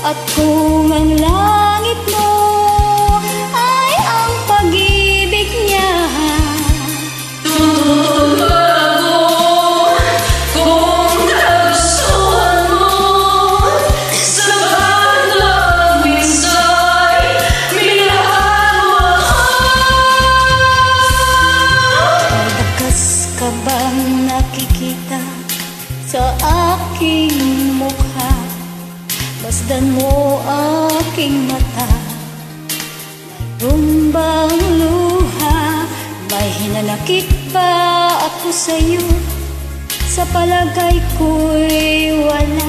At kung ang langit mo ay ang pag-ibig niya, tutulog ako kung kagustuhan mo. Sa bandang minsay, minahal mo ako. may bakas ka bang nakikita sa aking mukha? Masdan mo aking mata, mayroon bang luha? May hinanakit ba ako sa'yo? Sa palagay ko'y wala.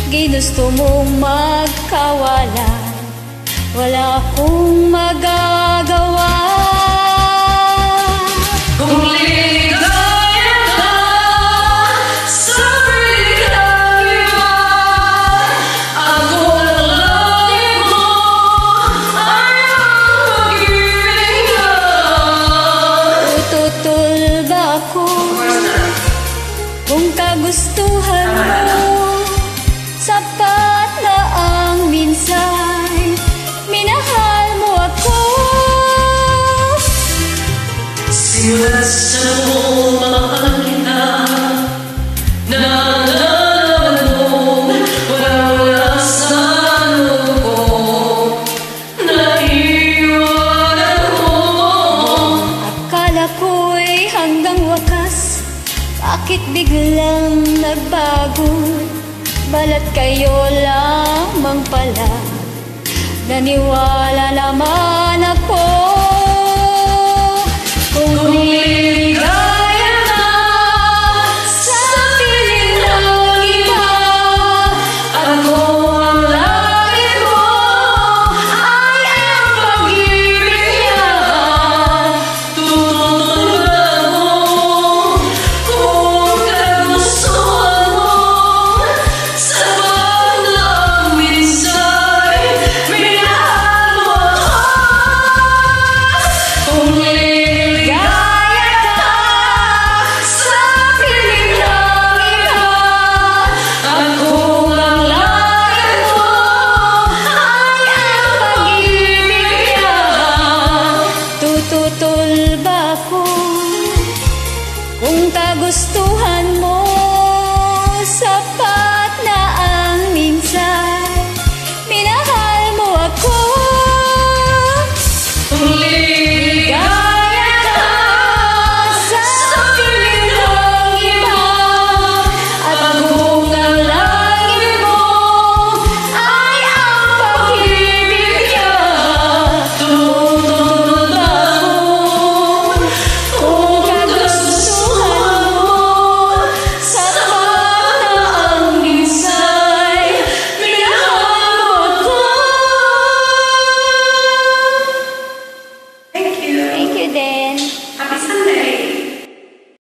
Ginusto mong magkawala, wala akong magagawa. Kung ligaya ka sa piling ng iba, ako ang langit mo ay ang pag-ibig niya. Tututol ba ako kung kagustuhan mo? Sapat na ang minsay, minahal mo ako. Simulat sa mahal kita, nalalaman mo, wala sa loob ko, naiiwanan mo. Akala ko'y hanggang wakas, bakit biglang nagbago? Balat kayo lamang pala, naniwala naman ako. Kung ligaya ka sa piling ng iba, ako ang langit mo ay ang pag-ibig niya. Tutulog ako kung kagustuhan mo. Sa bandang minsay, minahal mo ako. Kung ligaya ka sa piling ng iba, ako ang langit mo ay ang pag-ibig niya. tututol ba ako kung kagustuhan mo? Sapat na ang minsay, minahal mo ako. Kung ligaya ka sa piling ng iba, at kung ang langit mo ay ang pag-ibig niya. Tutulog ako kung kagustuhan mo. Sapat na ang minsay, minahal mo ako. Thank you, Dave.